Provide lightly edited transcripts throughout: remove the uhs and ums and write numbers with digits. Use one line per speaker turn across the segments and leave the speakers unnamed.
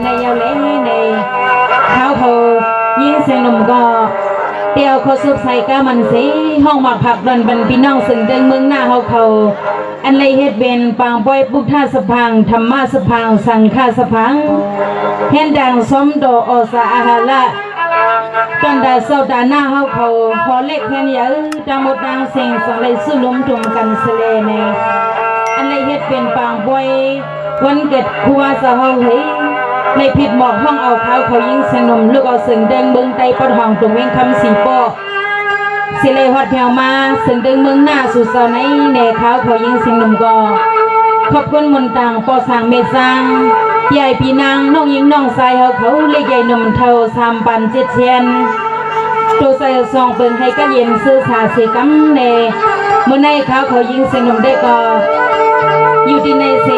ในยาวเล่ในข้าวเขายิ่งเสียงนมก็เตียวเขาซุบใส่ก้ามันสีห้องหมักผักดันบันพี่น้องสึงเดิงเมืองหน้าเขาอันไรเฮ็ดเป็นปางป้อยปุกท่าสะพังธรรมะสะพังสังฆาสะพังเห็นดังสมโดอสาอาหาละตอนดาเศร้าดาหน้าเขาพอเล็กเพียงเยอะดามดดังเสียงสังไรสุลุมตุ่มกันเสลเนอันไรเฮ็ดเป็นปางป้อยวันเกิดครัวสะเฮาเฮในผิดหมอกห้องเอาเขายิ่งสนมลูกเอาสึงเดิงเมืองไตปดห้องตรงเวงคำสีปอสิเลยฮอดแถวมาสึงเดิงเมืองหน้าสู่เสาในแหน่เขายิ่งสิงนมก็ขอบคุณมนต่างปอสางเมซังใหญ่ปีนางน้องยิงน้องชายเขาเล็กใหญ่นมเท่า3 ปัน7 เชียนตัวใส่ซองเปิงให้ก็เย็นซื้อสาเสกัมเนเมื่อในเขายิ่งสนมได้ก็อยู่ที่ในเซ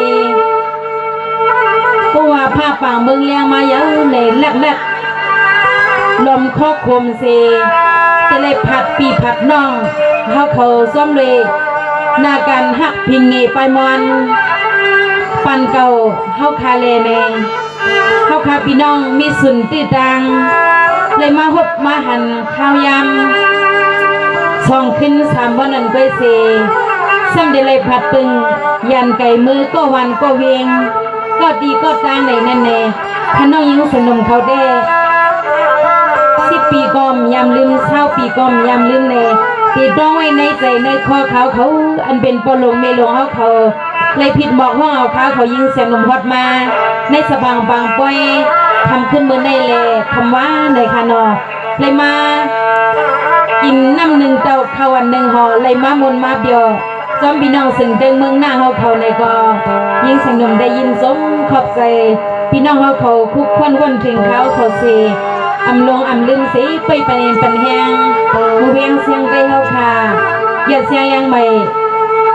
เพราะว่าผ้าป่าเมืองเลี้ยงมาเยอะเลยแลกลมคอกคมเซจะเลยผัดปีผัดน้องเขาซ้อมเลยหน้ากันหักพิงเงไปมอนปันเก่าเขาคาเลเนเขาคาพี่น้องมีสุนติดังเลยมาหบมาหันข้าวยำช่องขึ้น3 วันนั้นไปเซซ้ำเดเลยผัดตึงยันไก่มือก็วันก็เวียงก็ดีก็จางไหนนั่นแน่ถ้าน้องยิงสนมเขาได้10 ปีกอมยำลืม20 ปีกอมยำลืมเน่ตีดองไว้ในใจในคอเขาอันเป็นปลงเมลงเขาเลยผิดบอกห้องเอาเขายิงเสียงนมฮอดมาในสบางบางป้อยทำขึ้นมือในเลยคำว่าในคานอเลยมากินน้ำ1 เต้าข้าววัน1 ห่อเลยมามนมาเบียวจอมพี่น้องสึงเดิงเมืองหน้าเขาในก็ยิ่งเสียงนมได้ยินสมขอบใจพี่น้องเขาคุกคนถึงเขาเสอำลงอำลืมสีไปปันปันแหงมือเวียงเสียงไปเขาค่ะอย่าเสียงยังไม่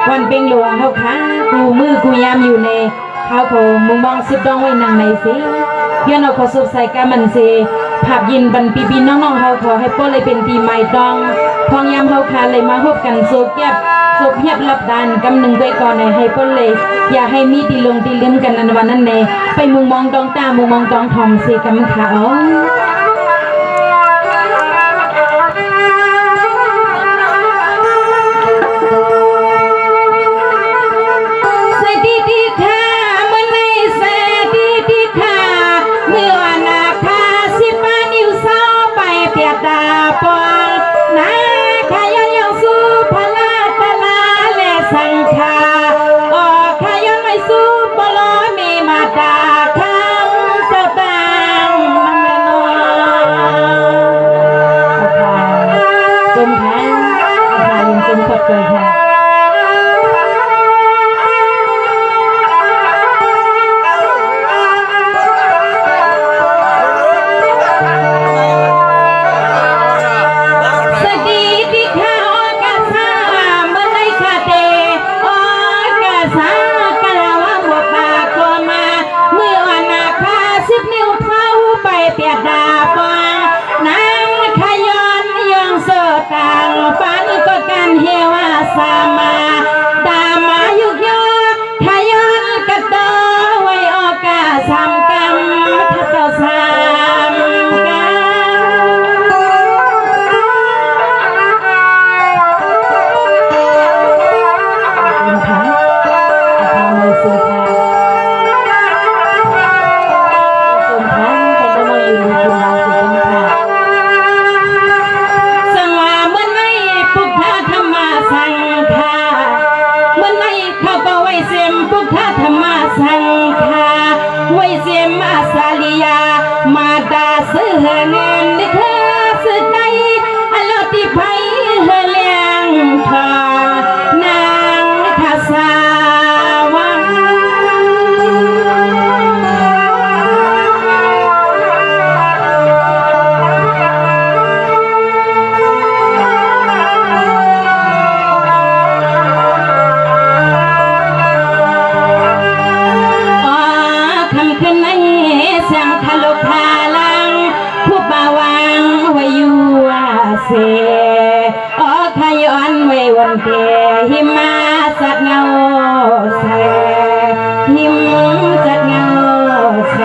วันเป็นหลวงเขาค่ะกูมือกูยามอยู่ในเขามุมมองสุดดองไว้นางในสิย้อนเอาสุดใส่กามันสีภาพยินบันปีน้องเขาขอให้ป้อเลยเป็นปีใหม่ดองทองยามเขาค่ะเลยมาพบกันโซเกียบเพียบรับดานกำหนึ่งไปก่อนให้พ้นเลยอย่าให้มีตีลงตีลืมกันนันวันนั้นเนไปมุมมองดองตามุมมองดองทองเสกำขาวเลยค่ะสามาดามายุกยอทายอนกระโตไว้ออกาสามกรรมทับต่อสามกรรมค่ะทำเลยสิค่ะสมพันธ์ใครจะมาอยู่ในคุณเราสิค่ะสังวาเมื่อไหร่ปุกท่าธรรมะสังเสียมพุทธธรรมสังฆาไว้เสียมอาสาลียามาตาเสือเงินดิเธอสุดใจอโลติไพเฮเลียงทอนางทาสาวังเสอขย้อนไว้วันเทหิมาสักเงาเสหิมสักเงาเส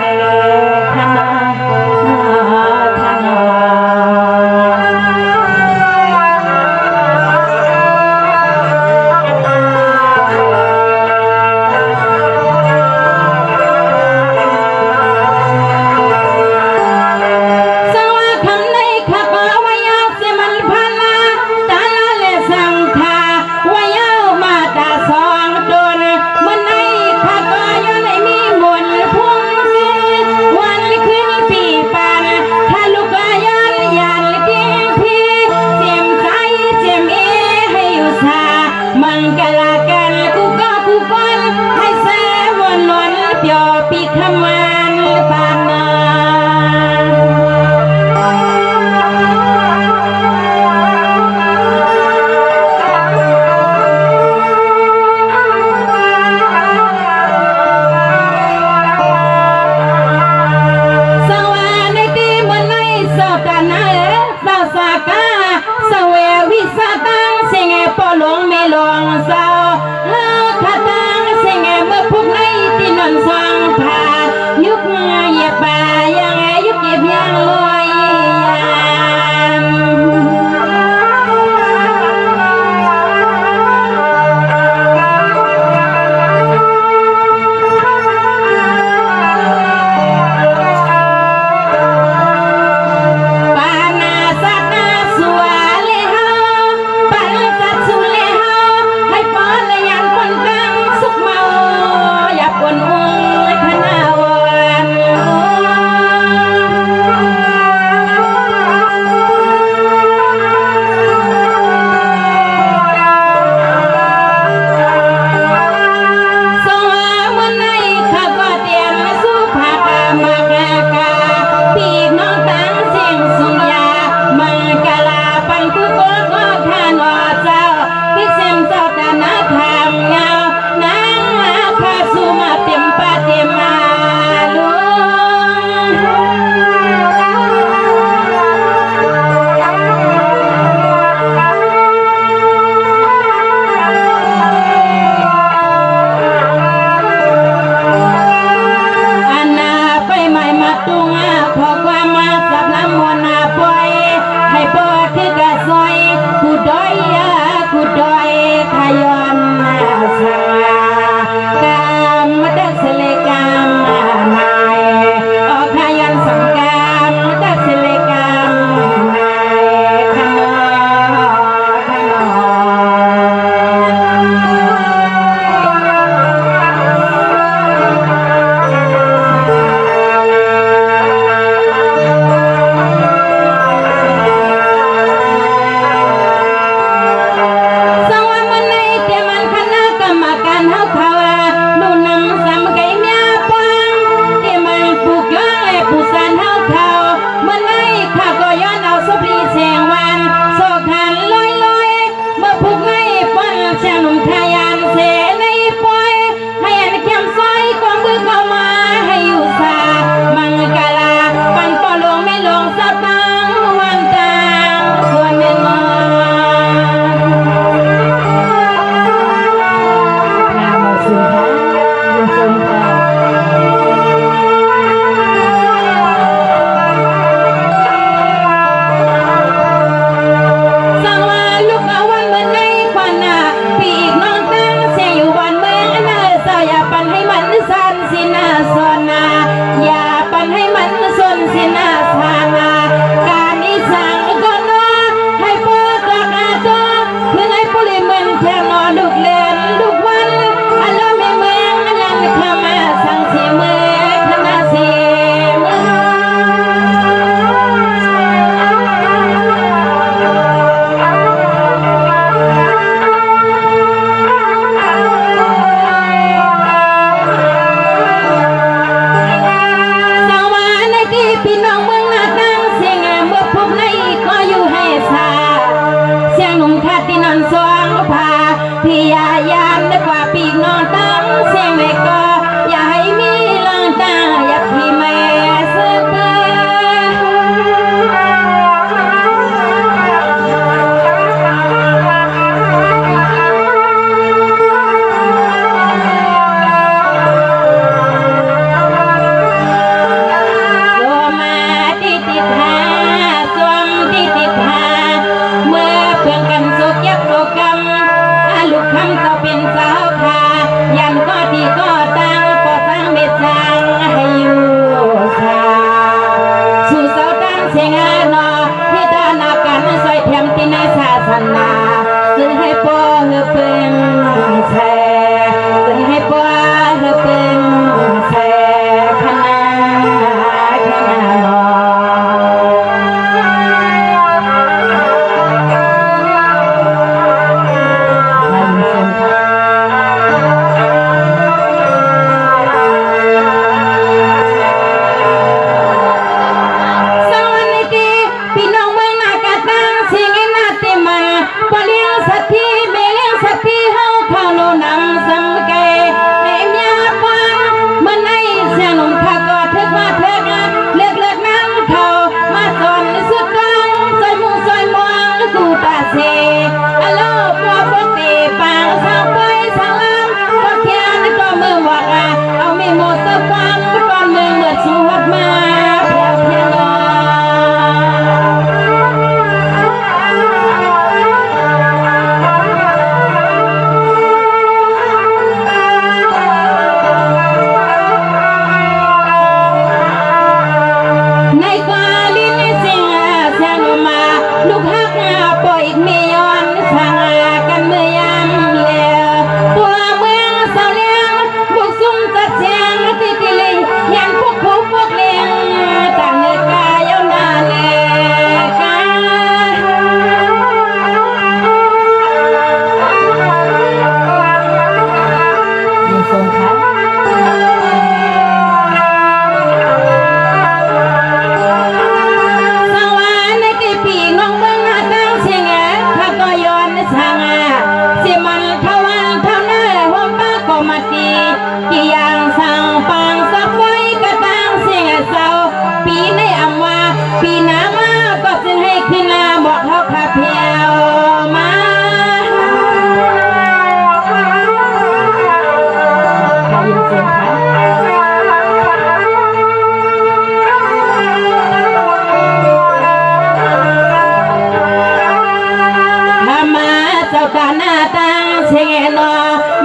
เชงนอ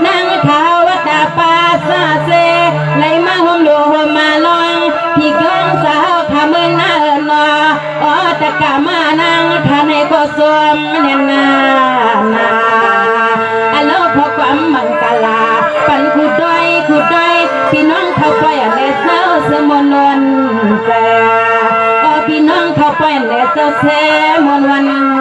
นางขาววัดปาซาเซไหลมาห่มดูห่มมาลองพี่กองสาวขาเมืองนาเนอตะกะมานางทานให้ก็สวมเนนาอัลโลพอความมังกลาปันขุดด้อยพี่น้องเขาไปเลเซลเสมนวันแจพี่น้องเขาไปเลเซลเสมนวัน